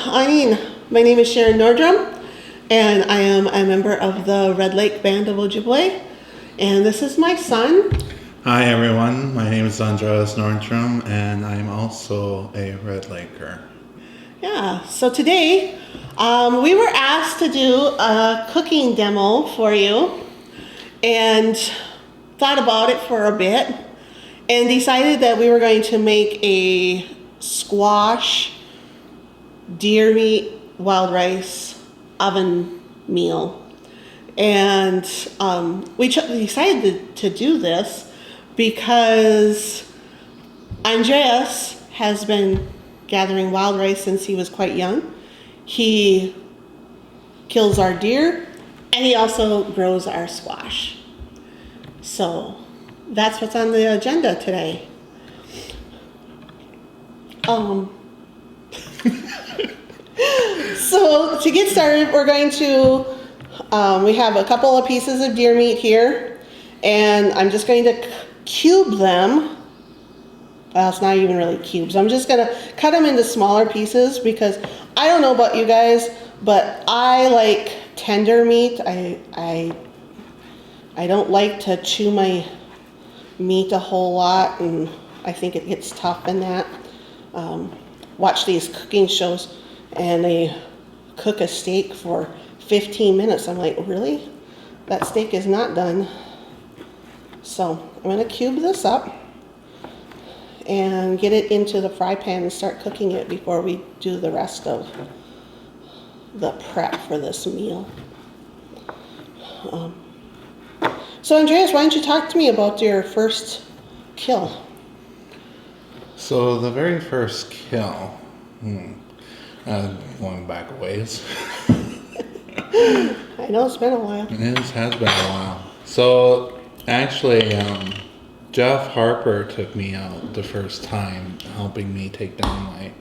My name is Sharon Nordrum, and I am a member of the Red Lake Band of Ojibwe, and this is my son. Hi everyone, my name is Andreas Nordrum, and I'm also a Red Laker. Yeah, so today we were asked to do a cooking demo for you, and thought about it for a bit, and decided that we were going to make a squash, deer meat, wild rice, oven meal. And we decided to do this because Andreas has been gathering wild rice since he was quite young. He kills our deer, and he also grows our squash. So that's what's on the agenda today. So to get started, we're going to, we have a couple of pieces of deer meat here, and I'm just going to cube them. Well, it's not even really cubes. I'm just going to cut them into smaller pieces because I don't know about you guys, but I like tender meat. I don't like to chew my meat a whole lot, and I think it gets tough in that. Watch these cooking shows, and they cook a steak for 15 minutes. I'm like, really? That steak is not done. So I'm going to cube this up and get it into the fry pan and start cooking it before we do the rest of the prep for this meal. So Andreas, why don't you talk to me about your first kill? So the very first kill, going back a ways. I know it's been a while. It has been a while. So actually, Jeff Harper took me out the first time, helping me take down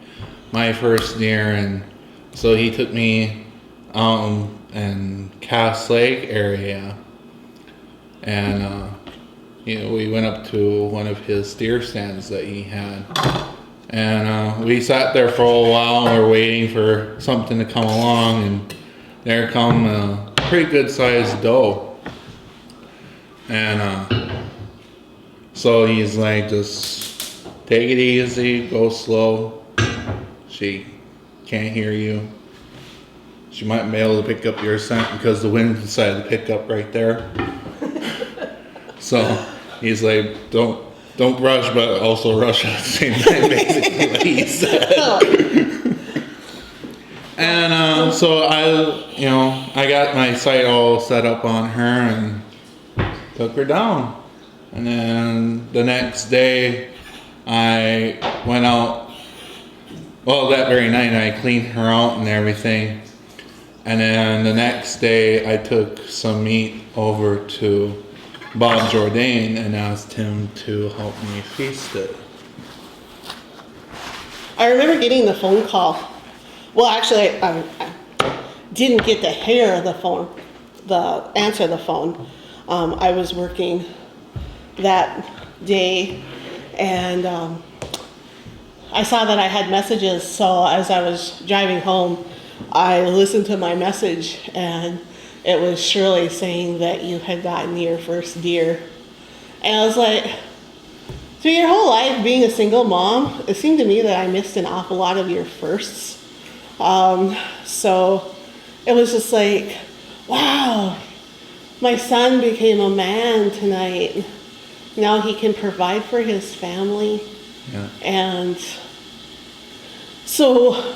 my first deer, and so he took me out in Cass Lake area, and we went up to one of his deer stands that he had, and we sat there for a while. And we're waiting for something to come along, and there come a pretty good sized doe, and so he's like, just take it easy, go slow. She can't hear you. She might be able to pick up your scent because the wind decided to pick up right there. So he's like, don't rush, but also rush at the same time, basically what he said. And so I got my sight all set up on her and took her down. And then the next day I went out, well, that very night I cleaned her out and everything. And then the next day I took some meat over to Bob Jourdain and asked him to help me feast it. I remember getting the phone call. Well, actually, I didn't get to hear answer the phone. I was working that day, and I saw that I had messages, so as I was driving home, I listened to my message, and it was Shirley saying that you had gotten your first deer. And I was like, through your whole life being a single mom, it seemed to me that I missed an awful lot of your firsts. So it was just like, wow, my son became a man tonight. Now he can provide for his family. Yeah. And so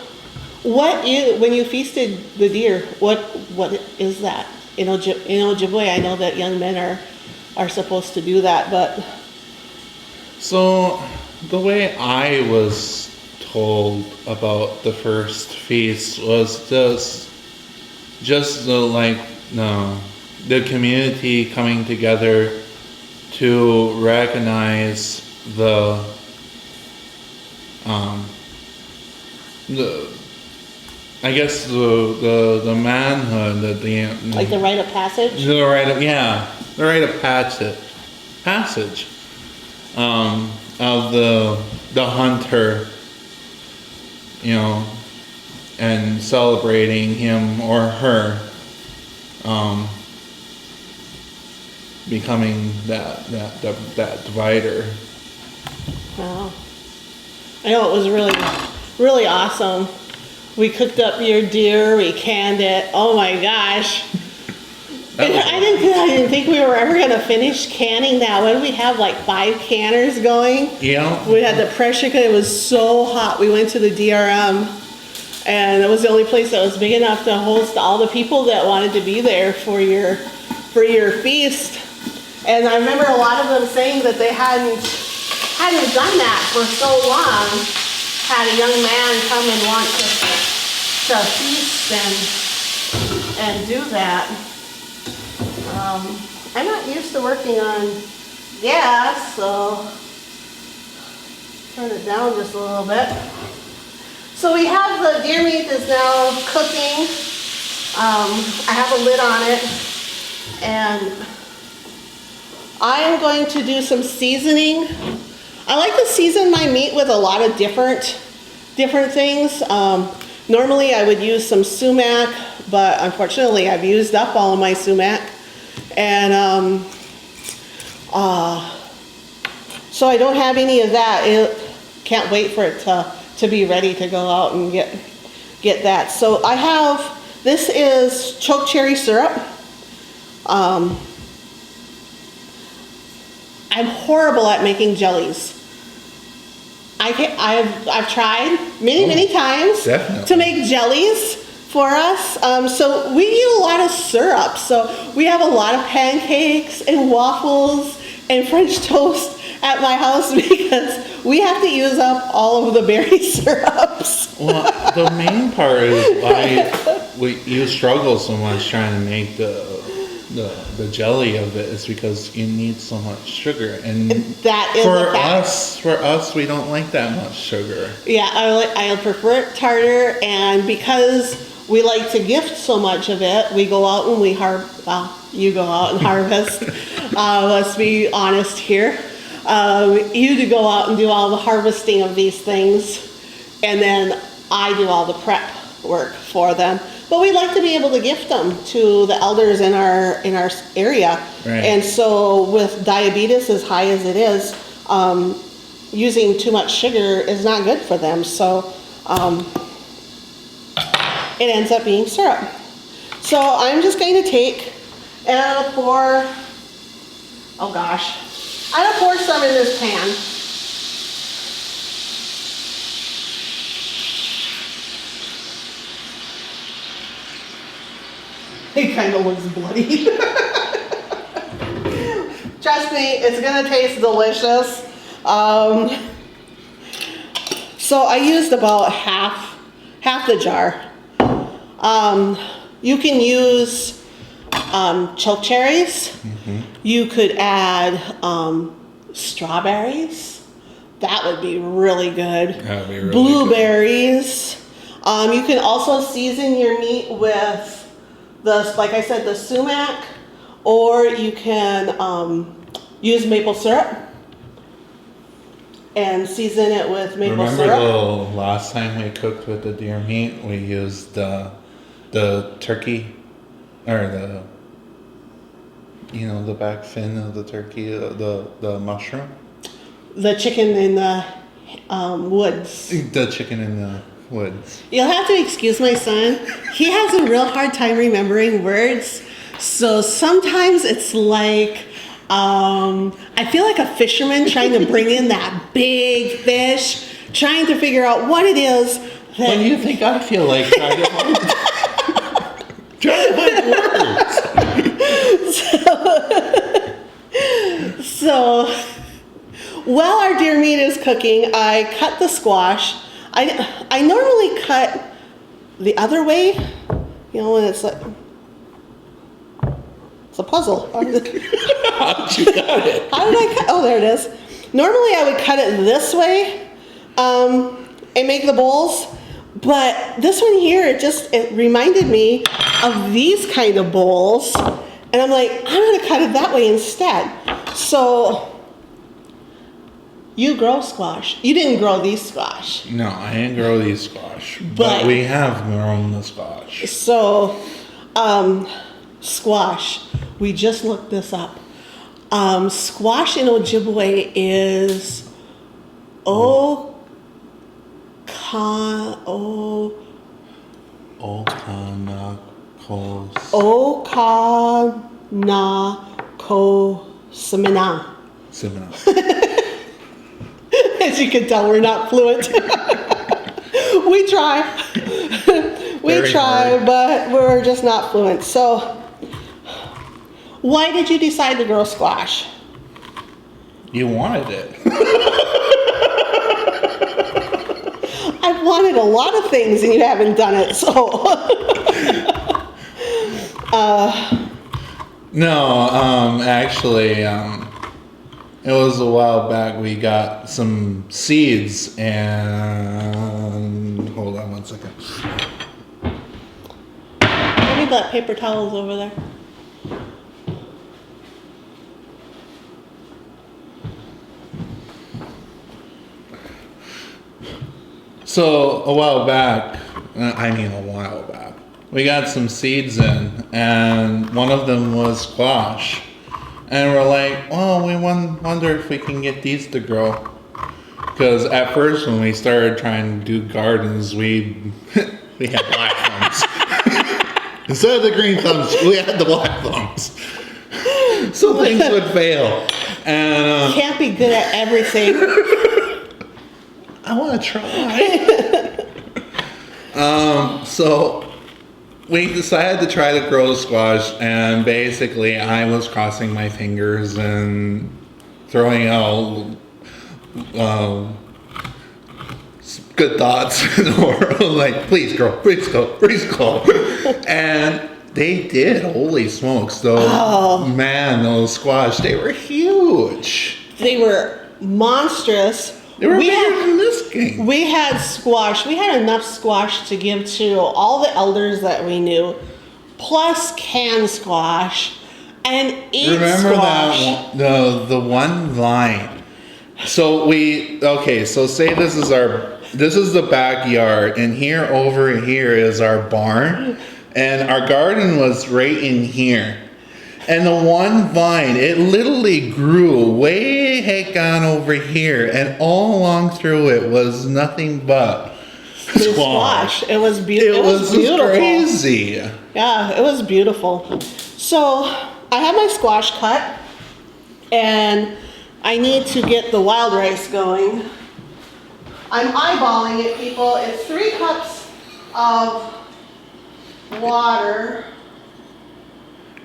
when you feasted the deer, what is that? In Ojibwe, I know that young men are supposed to do that, but... So the way I was told about the first feast was just the community coming together to recognize the manhood that like the rite of passage. The rite of passage of the hunter, and celebrating him or her becoming that divider. Wow. I know it was really, really awesome. We cooked up your deer, we canned it. Oh my gosh. And I didn't think we were ever going to finish canning that. What did we have, like 5 canners going? Yeah. We had the pressure cooker. It was so hot. We went to the DRM, and it was the only place that was big enough to host all the people that wanted to be there for your feast. And I remember a lot of them saying that they hadn't done that for so long. Had a young man come and want to feast and do that. I'm not used to working on gas, so turn it down just a little bit. So we have the deer meat is now cooking. I have a lid on it, and I am going to do some seasoning. I like to season my meat with a lot of different things. Normally I would use some sumac, but unfortunately I've used up all of my sumac. And so I don't have any of that. Can't wait for it to be ready to go out and get that. So I have, this is choke cherry syrup. I'm horrible at making jellies. I've tried many times definitely. to make jellies for us. So we eat a lot of syrup. So we have a lot of pancakes and waffles and French toast at my house because we have to use up all of the berry syrups. Well, the main part is why you struggle so much trying to make the jelly of it is because you need so much sugar, and that is for us we don't like that much sugar. Yeah, I prefer it tartar, and because we like to gift so much of it, we go out and you go out and harvest. Let's be honest here. You do go out and do all the harvesting of these things, and then I do all the prep work for them. But we like to be able to gift them to the elders in our area. Right. And so with diabetes as high as it is, using too much sugar is not good for them. So it ends up being syrup. So I'm just going to take and I'll pour, oh gosh, I'll pour some in this pan. It kind of looks bloody. Trust me, it's gonna taste delicious. So I used about half the jar. You can use choke cherries. Mm-hmm. You could add strawberries. That would be really good. That would be really Blueberries. Good. You can also season your meat with like I said, the sumac, or you can use maple syrup and season it with maple syrup. Remember the last time we cooked with the deer meat, we used the turkey, or the back fin of the turkey, the mushroom? The chicken in the woods. The chicken in the woods. You'll have to excuse my son. He has a real hard time remembering words. So sometimes it's like, I feel like a fisherman trying to bring in that big fish, trying to figure out what it is. What do you think I feel like trying to find words? So while our deer meat is cooking, I cut the squash. I normally cut the other way, when it's like, it's a puzzle. How did you cut it? How did I cut? Oh, there it is. Normally I would cut it this way and make the bowls, but this one here, it reminded me of these kind of bowls, and I'm like, I'm going to cut it that way instead. So You grow squash. You didn't grow these squash. No, I didn't grow these squash, But- but we have grown the squash. So, squash. We just looked this up. Squash in Ojibwe is Okanakos. Okanakosmina. Similar. As you can tell, we're not fluent. We try. We Very try, hard. but we're just not fluent. So, why did you decide to grow squash? You wanted it. I've wanted a lot of things and you haven't done it, so. No, actually, it was a while back. We got some seeds and hold on one second. Maybe that paper towel's over there. So a while back, we got some seeds in, and one of them was squash. And we're like, well, we wonder if we can get these to grow. Because at first, when we started trying to do gardens, we had black thumbs. Instead of the green thumbs, we had the black thumbs. So things would fail. And Can't be good at everything. I want to try. So we decided to try to grow squash, and basically I was crossing my fingers and throwing out good thoughts in the world, like, please grow, please go, please go. And they did. Holy smokes. Those squash, they were huge. They were monstrous. They were bigger than this game. We had squash. We had enough squash to give to all the elders that we knew, plus canned squash and eat Remember squash. that the one vine. So say this is the backyard, and over here is our barn, and our garden was right in here. And the one vine, it literally grew way heck on over here, and all along through it was nothing but squash. It was It beautiful. was beautiful. crazy. Yeah, it was beautiful. So I have my squash cut, and I need to get the wild rice going. I'm eyeballing it, people. It's 3 cups of water.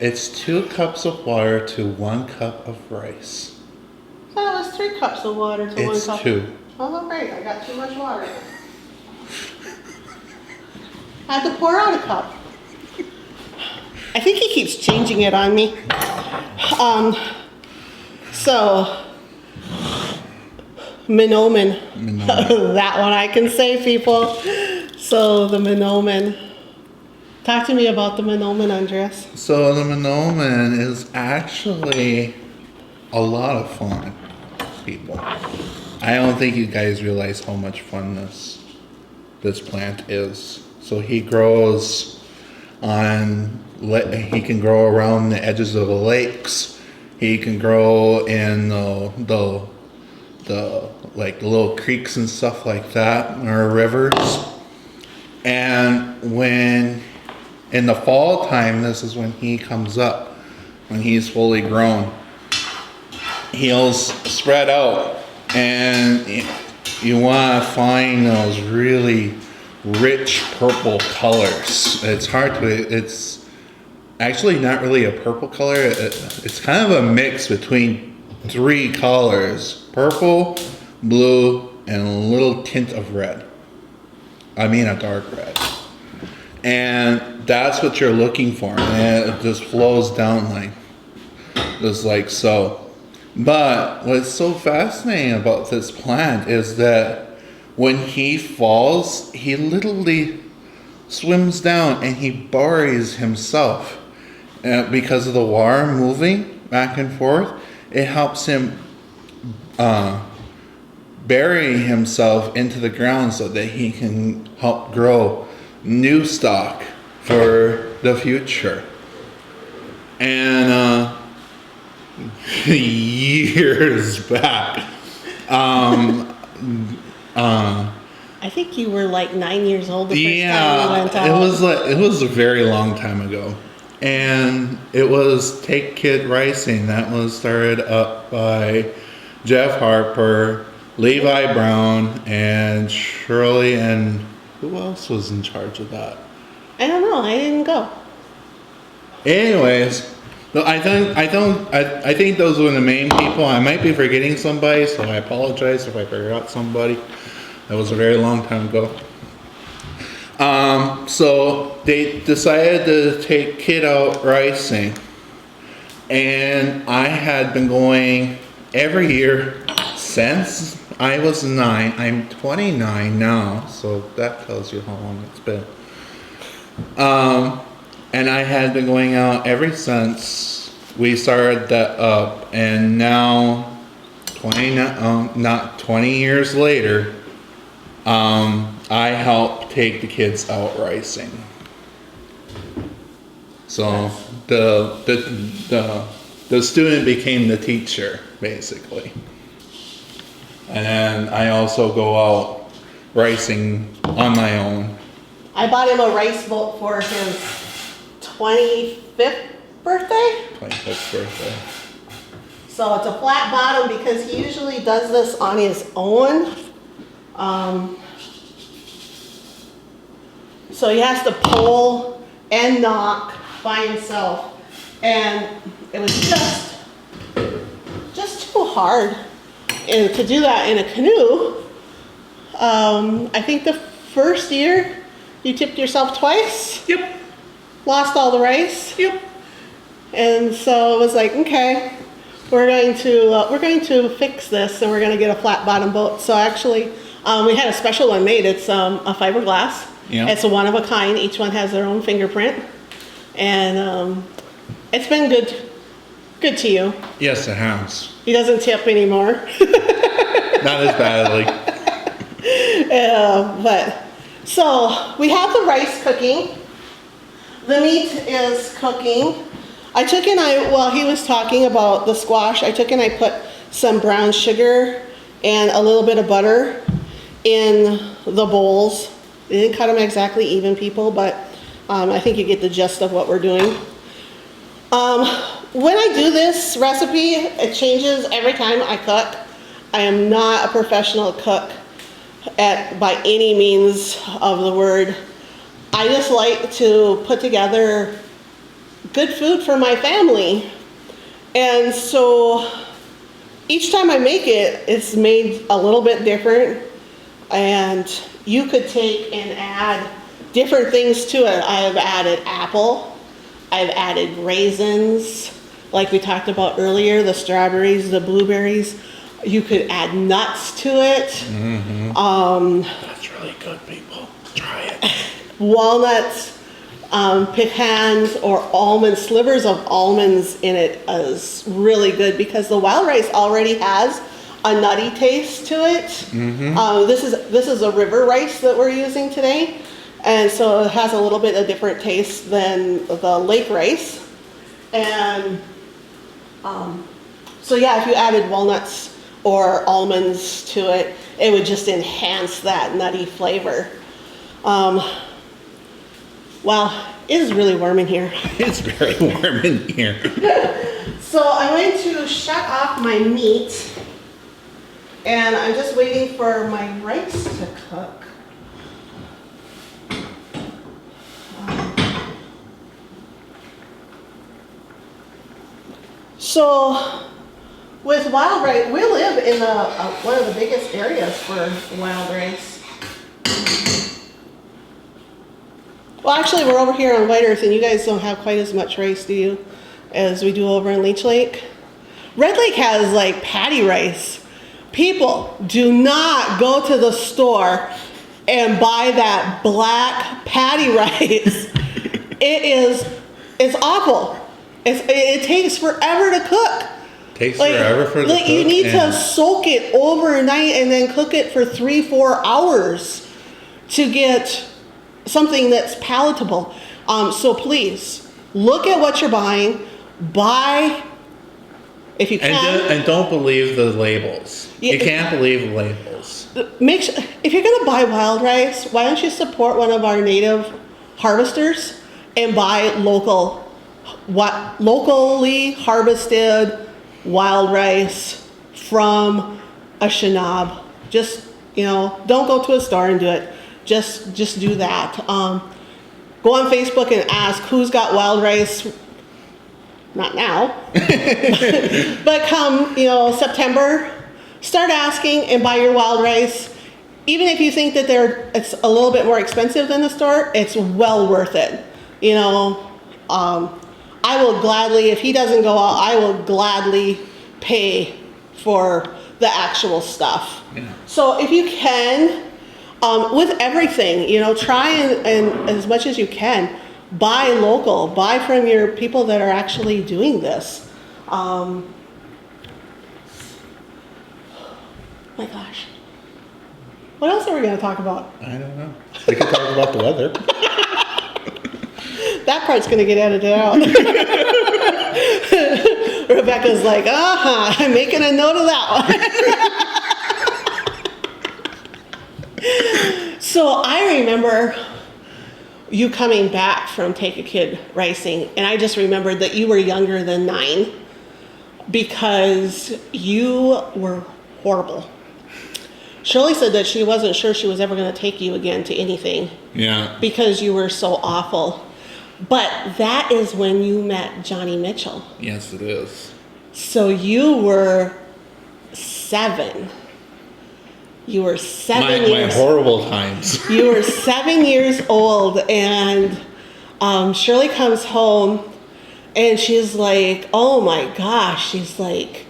It's 2 cups of water to 1 cup of rice. I thought it was 3 cups of water to 1 It's cup. 2. Oh, great. I got too much water. I had to pour out a cup. I think he keeps changing it on me. So, Minomen. That one I can say, people. So, the Minomen. Talk to me about the Minomen, Andreas. So the Minomen is actually a lot of fun, people. I don't think you guys realize how much fun this plant is. So he grows he can grow around the edges of the lakes. He can grow in the like little creeks and stuff like that, or rivers. And in the fall time, this is when he comes up, when he's fully grown. He'll spread out, and you want to find those really rich purple colors. It's actually not really a purple color. It's kind of a mix between 3 colors: purple, blue, and a little tint of red. I mean a dark red. And that's what you're looking for. And it just flows down like so. But what's so fascinating about this plant is that when he falls, he literally swims down and he buries himself. Because of the water moving back and forth, it helps him bury himself into the ground so that he can help grow new stock for the future. And years back, I think you were like 9 years old the first time we yeah, went out. it was a very long time ago, and it was Take Kid Ricing that was started up by Jeff Harper, Levi Brown, and Shirley, and who else was in charge of that? I don't know. I didn't go. Anyways, I think those were the main people. I might be forgetting somebody, so I apologize if I forgot somebody. That was a very long time ago. So they decided to take Kid out ricing, and I had been going every year since I was 9. I'm 29 now, so that tells you how long it's been. And I had been going out ever since we started that up, and now 20 years later, I help take the kids out ricing. So the student became the teacher, basically. And then I also go out ricing on my own. I bought him a rice boat for his 25th birthday. 25th birthday. So it's a flat bottom because he usually does this on his own. So he has to pull and knock by himself. And it was just too hard. And to do that in a canoe, I think the first year you tipped yourself twice. Yep. Lost all the rice. Yep. And so it was like, okay, we're going to fix this, and we're going to get a flat bottom boat. So actually, we had a special one made. It's a fiberglass. Yeah. It's a one of a kind. Each one has their own fingerprint, and it's been good to you. Yes, it has. He doesn't tip anymore. Not as badly. But so we have the rice cooking. The meat is cooking. While he was talking about the squash, I took and I put some brown sugar and a little bit of butter in the bowls. We didn't cut them exactly even, people, but I think you get the gist of what we're doing. When I do this recipe, it changes every time I cook. I am not a professional cook by any means of the word. I just like to put together good food for my family. And so each time I make it, it's made a little bit different. And you could take and add different things to it. I have added apple. I've added raisins, like we talked about earlier, the strawberries, the blueberries. You could add nuts to it. Mm-hmm. That's really good, people. Try it. Walnuts, pecans, or almonds, slivers of almonds in it is really good because the wild rice already has a nutty taste to it. Mm-hmm. This is a river rice that we're using today, and so it has a little bit of different taste than the lake rice. And so yeah, if you added walnuts or almonds to it, it would just enhance that nutty flavor. Wow, it is really warm in here. It's very warm in here. So I'm going to shut off my meat, and I'm just waiting for my rice to cook. So with wild rice, we live in one of the biggest areas for wild rice. Well, actually, we're over here on White Earth, and you guys don't have quite as much rice, do you, as we do over in Leech Lake? Red Lake has like patty rice. People, do not go to the store and buy that black patty rice. It's awful. It takes forever to cook. Takes forever for the like you cook need to and- soak it overnight and then cook it for 3-4 hours to get something that's palatable. So please look at what you're buying. Buy if you can. And don't believe the labels. Yeah. You can't believe the labels. Make sure, if you're going to buy wild rice, why don't you support one of our native harvesters and buy locally harvested wild rice from a Shinab. Just, don't go to a store and do it. Just do that. Go on Facebook and ask who's got wild rice. Not now, but come, September, start asking and buy your wild rice. Even if you think that it's a little bit more expensive than the store, it's well worth it. I will gladly, if he doesn't go out, I will gladly pay for the actual stuff. Yeah. So if you can, with everything, try and as much as you can, buy local, buy from your people that are actually doing this. My gosh. What else are we going to talk about? I don't know. We could talk about the weather. That part's going to get edited out. Rebecca's like, I'm making a note of that one. So I remember you coming back from Take a Kid ricing, and I just remembered that you were younger than 9 because you were horrible. Shirley said that she wasn't sure she was ever going to take you again to anything. Yeah. Because you were so awful. But that is when you met Johnny Mitchell. Yes, it is. So you were 7. You were 7 years. My horrible times. You were 7 years old, and Shirley comes home, and she's like, "Oh my gosh!" She's like,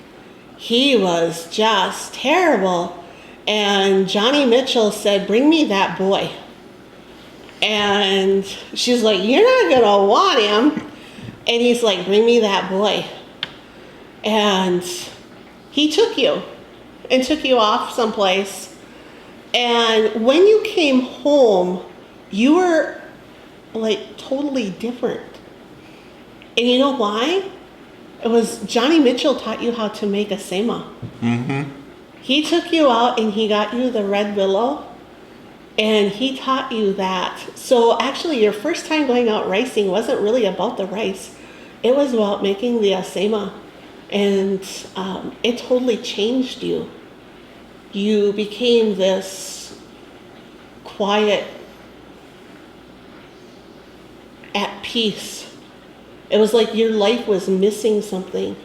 "He was just terrible." And Johnny Mitchell said, "Bring me that boy." And she's like, "You're not gonna want him." And he's like, "Bring me that boy." And he took you and took you off someplace. And when you came home, you were like totally different. And you know why? It was Johnny Mitchell taught you how to make a sema. Mm-hmm. He took you out and he got you the red willow, and he taught you that. So actually your first time going out ricing wasn't really about the rice. It was about making the asema, and it totally changed you. You became this quiet, at peace. It was like your life was missing something,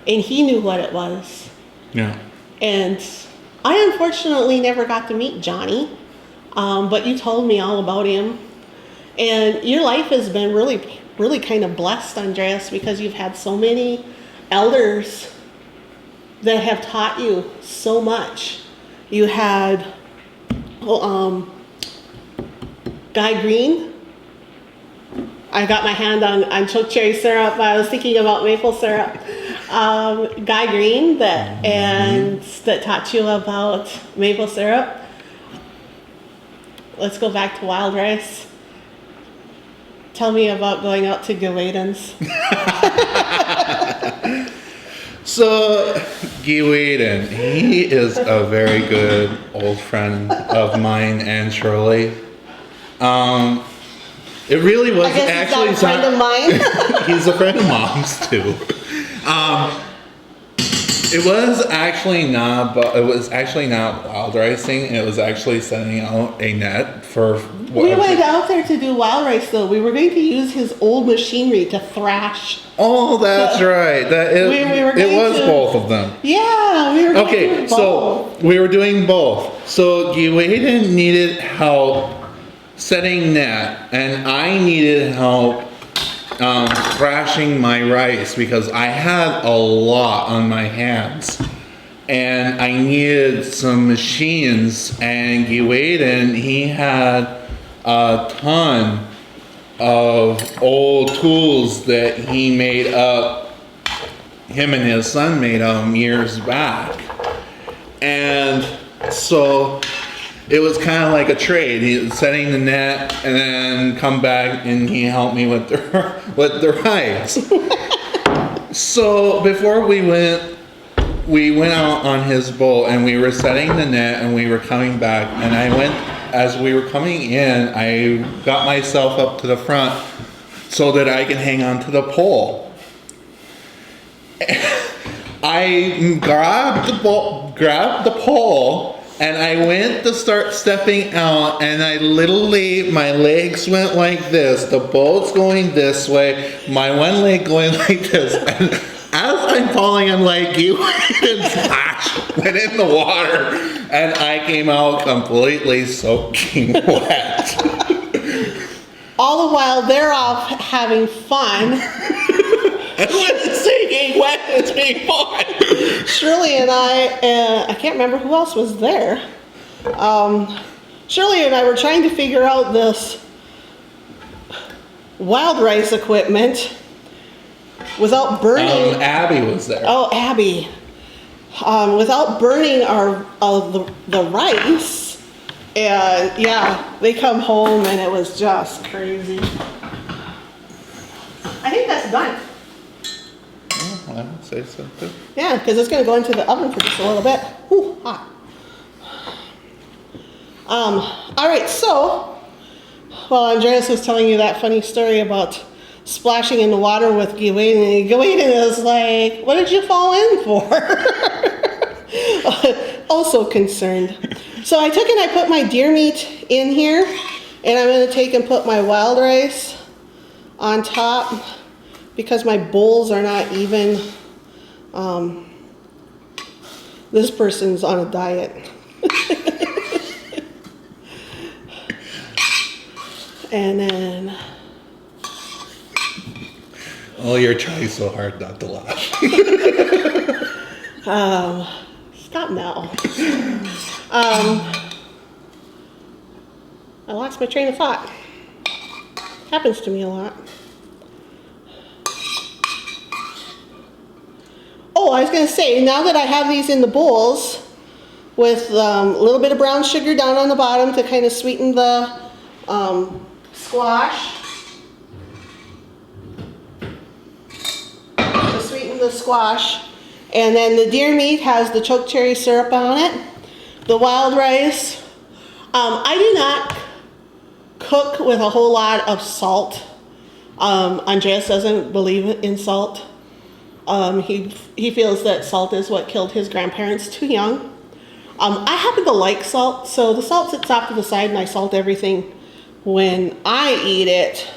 and he knew what it was. Yeah. And I unfortunately never got to meet Johnny, but you told me all about him. And your life has been really, really kind of blessed, Andreas, because you've had so many elders that have taught you so much. You had Guy Green. I got my hand on choke cherry syrup. I was thinking about maple syrup. Guy Green that taught you about maple syrup. Let's go back to wild rice. Tell me about going out to Gawaden's. So, Guy Whedon, he is a very good old friend of mine and Shirley. It really was I guess actually he's not a friend of mine. He's a friend of Mom's too. It was actually not wild ricing. It was actually setting out a net for. We went out there to do wild rice though. We were going to use his old machinery to thrash. Oh, that's right. We were it was going to- both of them. Yeah, we were going to Okay, do so both. we were doing both. So Guiwaden needed help setting net, and I needed help thrashing my rice because I had a lot on my hands, and I needed some machines. And Guiwaden, he had a ton of old tools that he made up him and his son made years back. And so it was kind of like a trade. He was setting the net and then come back and he helped me with the rice. So before we went out on his boat and we were setting the net and we were coming back, and as we were coming in, I got myself up to the front so that I can hang on to the pole. I grabbed the pole, and I went to start stepping out, and I literally, my legs went like this, the boat's going this way, my one leg going like this, and as I'm falling, I'm like, you and splash, went in the water, and I came out completely soaking wet. All the while they're off having fun. And when it's getting wet, it's being fun. Shirley and I can't remember who else was there. Shirley and I were trying to figure out this wild rice equipment without burning. Abby was there. Oh, Abby. Without burning the rice. And yeah, they come home and it was just crazy. I think that's done. Oh, I would say so too. Yeah, because it's going to go into the oven for just a little bit. Whew, hot. All right, so, well, Andreas was telling you that funny story about splashing in the water with Gawain, and Gawain is like, what did you fall in for? Also concerned. So I took and I put my deer meat in here, and I'm going to take and put my wild rice on top because my bowls are not even. This person's on a diet. And then. Oh, you're trying so hard not to laugh. Stop now. I lost my train of thought. Happens to me a lot. Oh, I was going to say, now that I have these in the bowls with a little bit of brown sugar down on the bottom to kind of sweeten the squash. And then the deer meat has the choke cherry syrup on it. The wild rice. I do not cook with a whole lot of salt. Andreas doesn't believe in salt. He feels that salt is what killed his grandparents too young. I happen to like salt, so the salt sits off to the side and I salt everything when I eat it.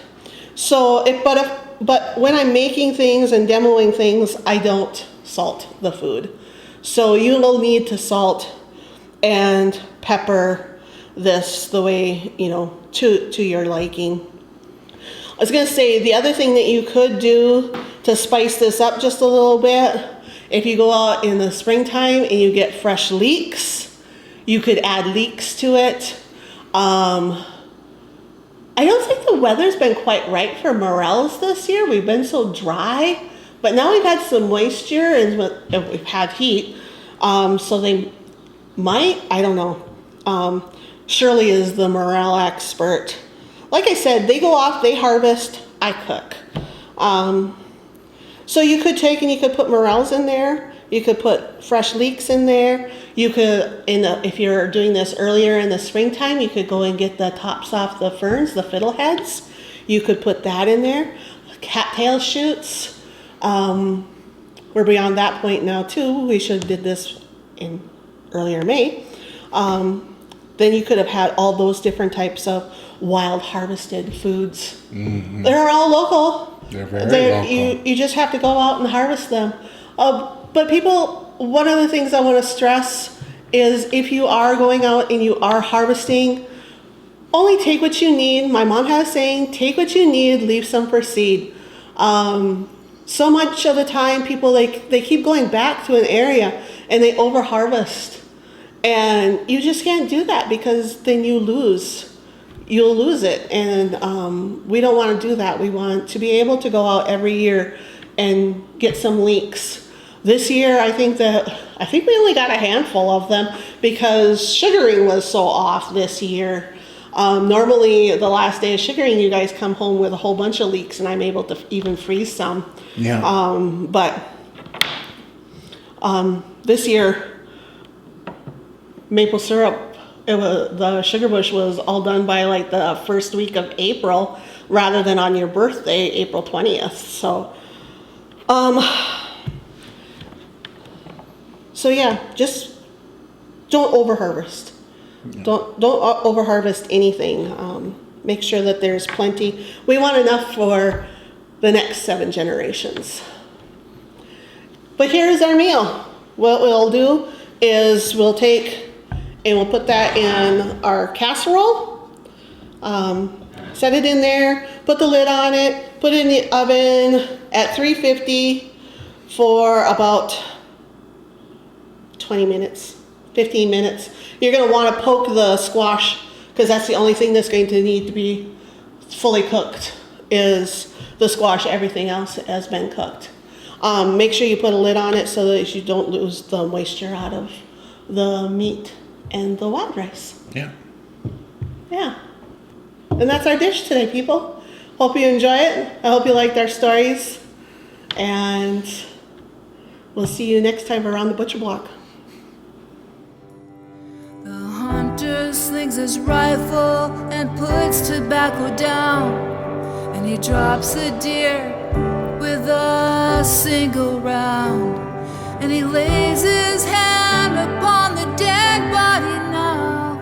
So, but when I'm making things and demoing things, I don't salt the food. So you will need to salt and pepper this the way, to your liking. I was going to say, the other thing that you could do to spice this up just a little bit, if you go out in the springtime and you get fresh leeks, you could add leeks to it. I don't think the weather's been quite right for morels this year. We've been so dry, but now we've had some moisture and we've had heat. So they might, I don't know. Shirley is the morel expert. Like I said, they go off, they harvest, I cook. So you could take and you could put morels in there. You could put fresh leeks in there. You could, if you're doing this earlier in the springtime, you could go and get the tops off the ferns, the fiddleheads. You could put that in there. Cattail shoots. We're beyond that point now too. We should have did this in earlier May. Then you could have had all those different types of wild harvested foods. Mm-hmm. They're all local. They're very local. You just have to go out and harvest them. But people, one of the things I want to stress is if you are going out and you are harvesting, only take what you need. My mom had a saying, take what you need, leave some for seed. So much of the time people, they keep going back to an area and they over harvest. And you just can't do that because then you'll lose it. And we don't want to do that. We want to be able to go out every year and get some leeks This year, I think we only got a handful of them because sugaring was so off this year. Normally, the last day of sugaring, you guys come home with a whole bunch of leeks, and I'm able to even freeze some. Yeah. But this year, maple syrup, the sugar bush was all done by like the first week of April, rather than on your birthday, April 20th. So yeah, just don't overharvest. Yeah. Don't overharvest anything. Make sure that there's plenty. We want enough for the next 7 generations. But here's our meal. What we'll do is we'll take and we'll put that in our casserole. Set it in there. Put the lid on it. Put it in the oven at 350 for about 20 minutes, 15 minutes. You're going to want to poke the squash because that's the only thing that's going to need to be fully cooked is the squash. Everything else has been cooked. Make sure you put a lid on it so that you don't lose the moisture out of the meat and the wild rice. Yeah. Yeah. And that's our dish today, people. Hope you enjoy it. I hope you liked our stories. And we'll see you next time around the butcher block. Hunter slings his rifle and puts tobacco down, and he drops the deer with a single round, and he lays his hand upon the dead body now.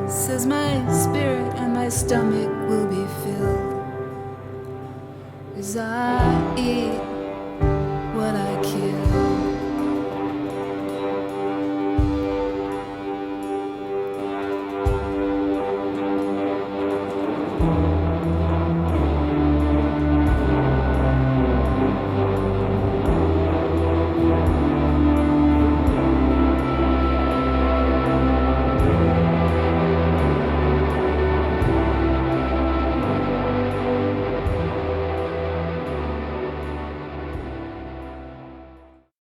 Says my spirit and my stomach will be filled as I eat